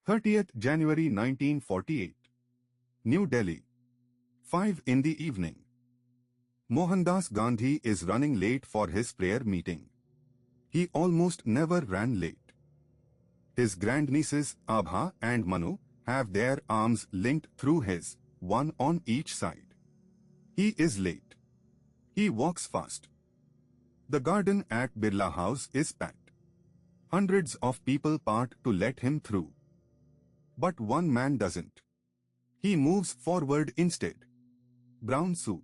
30th January 1948. New Delhi. 5 in the evening. Mohandas Gandhi is running late for his prayer meeting. He almost never ran late. His grandnieces Abha and Manu have their arms linked through his, one on each side. He is late. He walks fast. The garden at Birla House is packed. Hundreds of people part to let him through. But one man doesn't. He moves forward instead. Brown suit.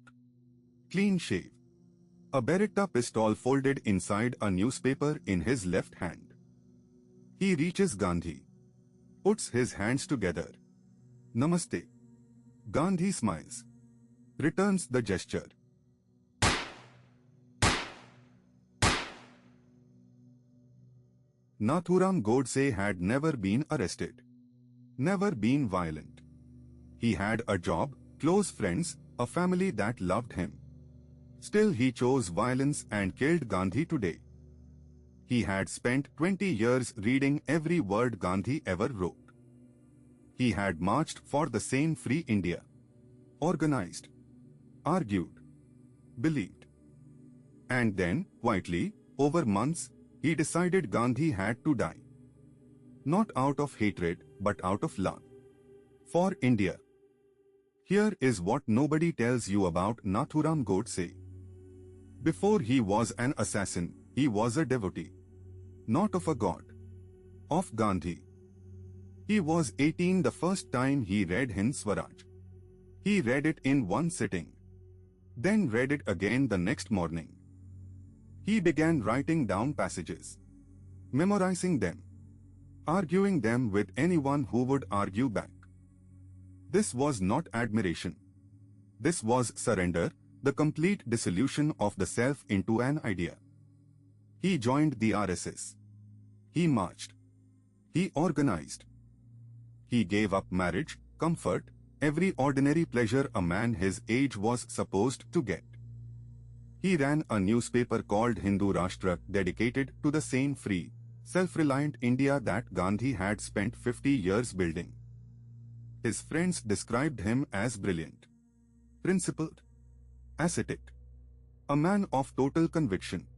Clean shave. A Beretta pistol folded inside a newspaper in his left hand. He reaches Gandhi. Puts his hands together. Namaste. Gandhi smiles. Returns the gesture. Nathuram Godse had never been arrested. Never been violent. He had a job, close friends, a family that loved him. Still he chose violence and killed Gandhi today. He had spent 20 years reading every word Gandhi ever wrote. He had marched for the same free India. Organized. Argued. Believed. And then, quietly, over months, he decided Gandhi had to die. Not out of hatred, but out of love. For India. Here is what nobody tells you about Nathuram Godse. Before he was an assassin, he was a devotee. Not of a god. Of Gandhi. He was 18 the first time he read Hind Swaraj. He read it in one sitting. Then read it again the next morning. He began writing down passages. Memorizing them. Arguing them with anyone who would argue back. This was not admiration. This was surrender, the complete dissolution of the self into an idea. He joined the RSS. He marched. He organized. He gave up marriage, comfort, every ordinary pleasure a man his age was supposed to get. He ran a newspaper called Hindu Rashtra dedicated to the same free, self-reliant India that Gandhi had spent 50 years building. His friends described him as brilliant, principled, ascetic, a man of total conviction.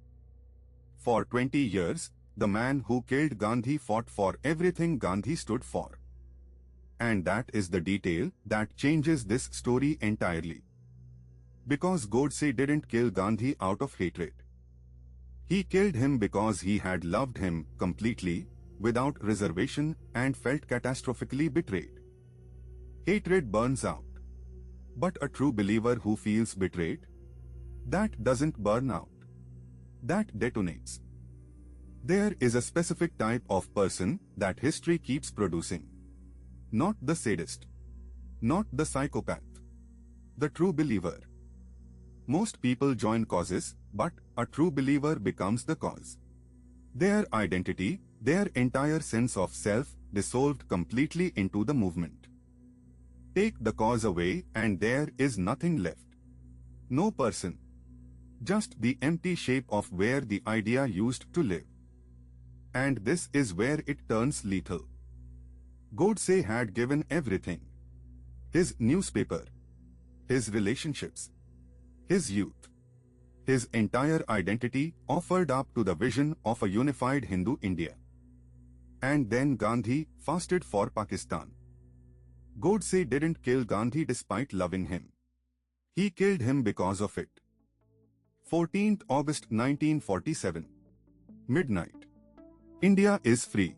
For 20 years, the man who killed Gandhi fought for everything Gandhi stood for. And that is the detail that changes this story entirely. Because Godse didn't kill Gandhi out of hatred. He killed him because he had loved him completely, without reservation, and felt catastrophically betrayed. Hatred burns out. But a true believer who feels betrayed? That doesn't burn out. That detonates. There is a specific type of person that history keeps producing. Not the sadist. Not the psychopath. The true believer. Most people join causes, but a true believer becomes the cause. Their identity, their entire sense of self, dissolved completely into the movement. Take the cause away and there is nothing left. No person. Just the empty shape of where the idea used to live. And this is where it turns lethal. Godse had given everything. His newspaper. His relationships. His youth. His entire identity offered up to the vision of a unified Hindu India. And then Gandhi fasted for Pakistan. Godse didn't kill Gandhi despite loving him. He killed him because of it. 14th August 1947. Midnight. India is free.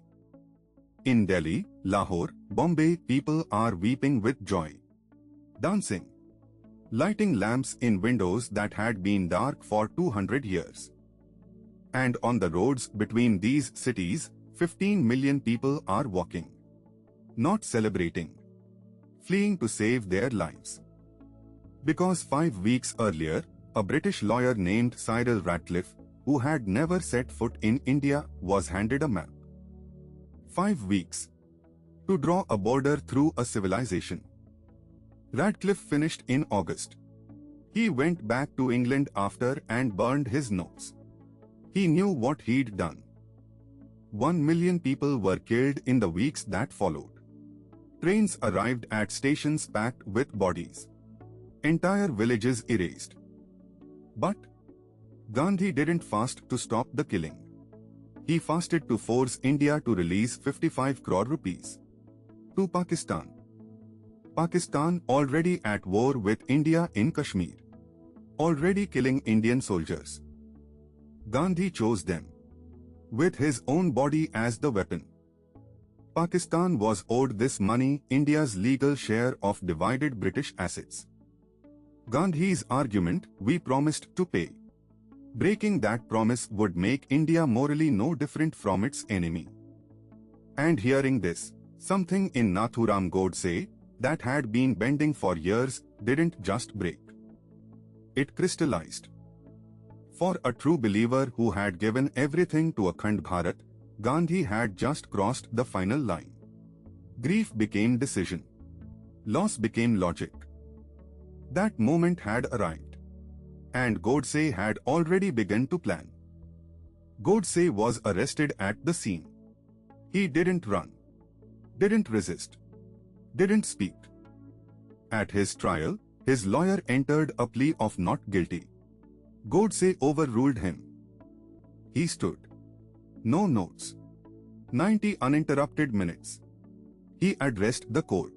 In Delhi, Lahore, Bombay, people are weeping with joy. Dancing. Lighting lamps in windows that had been dark for 200 years. And on the roads between these cities, 15 million people are walking. Not celebrating. Fleeing to save their lives. Because 5 weeks earlier, a British lawyer named Cyril Ratcliffe, who had never set foot in India, was handed a map. 5 weeks. To draw a border through a civilization. Ratcliffe finished in August. He went back to England after and burned his notes. He knew what he'd done. 1 million people were killed in the weeks that followed. Trains arrived at stations packed with bodies. Entire villages erased. But Gandhi didn't fast to stop the killing. He fasted to force India to release 55 crore rupees to Pakistan. Pakistan already at war with India in Kashmir, already killing Indian soldiers. Gandhi chose them, with his own body as the weapon. Pakistan was owed this money, India's legal share of divided British assets. Gandhi's argument, we promised to pay. Breaking that promise would make India morally no different from its enemy. And hearing this, something in Nathuram Godse, that had been bending for years, didn't just break. It crystallized. For a true believer who had given everything to akhand bharat, Gandhi had just crossed the final line. Grief became decision. Loss became logic. That moment had arrived. And Godse had already begun to plan. Godse was arrested at the scene. He didn't run, didn't resist, didn't speak. At his trial, his lawyer entered a plea of not guilty. Godse overruled him. He stood. No notes. 90 uninterrupted minutes. He addressed the court.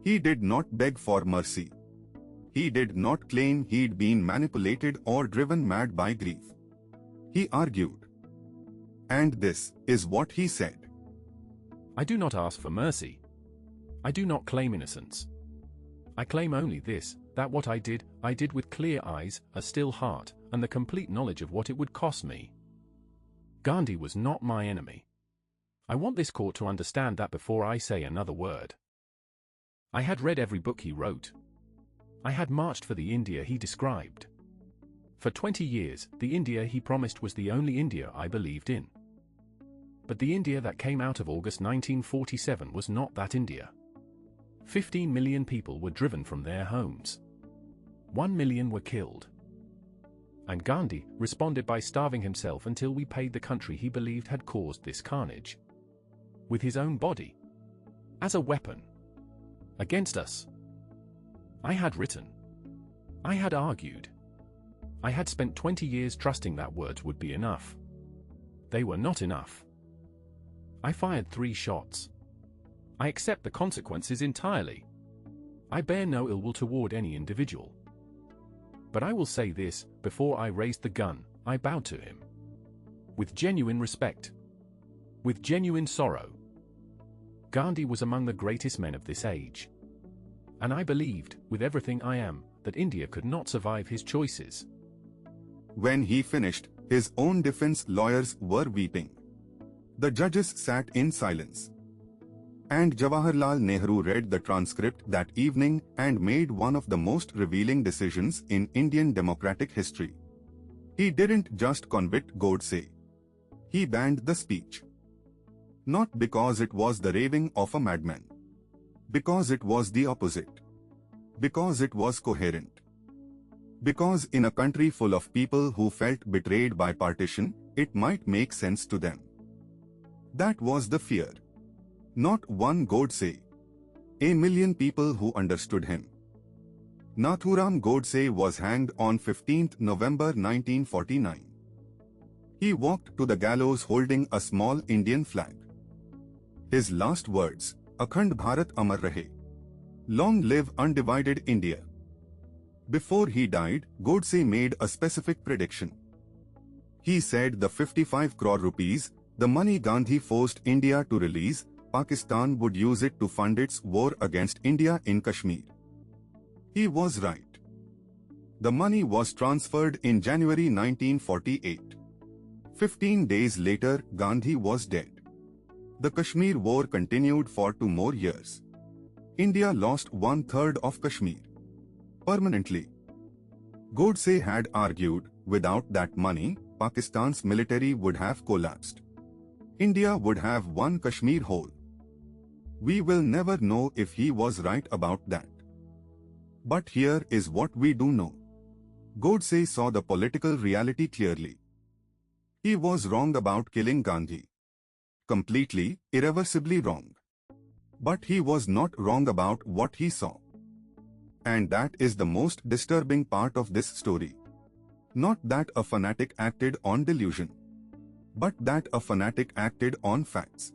He did not beg for mercy. He did not claim he'd been manipulated or driven mad by grief. He argued. And this is what he said. I do not ask for mercy. I do not claim innocence. I claim only this, that what I did with clear eyes, a still heart, and the complete knowledge of what it would cost me. Gandhi was not my enemy. I want this court to understand that before I say another word. I had read every book he wrote. I had marched for the India he described. For 20 years, the India he promised was the only India I believed in. But the India that came out of August 1947 was not that India. 15 million people were driven from their homes. 1 million were killed. And Gandhi responded by starving himself until we paid the country he believed had caused this carnage. With his own body. As a weapon. Against us. I had written. I had argued. I had spent 20 years trusting that words would be enough. They were not enough. I fired 3 shots. I accept the consequences entirely. I bear no ill will toward any individual. But I will say this, before I raised the gun, I bowed to him. With genuine respect. With genuine sorrow. Gandhi was among the greatest men of this age. And I believed, with everything I am, that India could not survive his choices. When he finished, his own defense lawyers were weeping. The judges sat in silence. And Jawaharlal Nehru read the transcript that evening and made one of the most revealing decisions in Indian democratic history. He didn't just convict Godse. He banned the speech. Not because it was the raving of a madman. Because it was the opposite. Because it was coherent. Because in a country full of people who felt betrayed by partition, it might make sense to them. That was the fear. Not one Godse. A million people who understood him. Nathuram Godse was hanged on 15th November 1949. He walked to the gallows holding a small Indian flag. His last words, Akhand Bharat Amar Rahe. Long live undivided India. Before he died, Godse made a specific prediction. He said the 55 crore rupees, the money Gandhi forced India to release, Pakistan would use it to fund its war against India in Kashmir. He was right. The money was transferred in January 1948. 15 days later, Gandhi was dead. The Kashmir war continued for 2 more years. India lost 1/3 of Kashmir. Permanently. Godse had argued, without that money, Pakistan's military would have collapsed. India would have won Kashmir whole. We will never know if he was right about that. But here is what we do know. Godse saw the political reality clearly. He was wrong about killing Gandhi. Completely, irreversibly wrong. But he was not wrong about what he saw. And that is the most disturbing part of this story. Not that a fanatic acted on delusion, but that a fanatic acted on facts.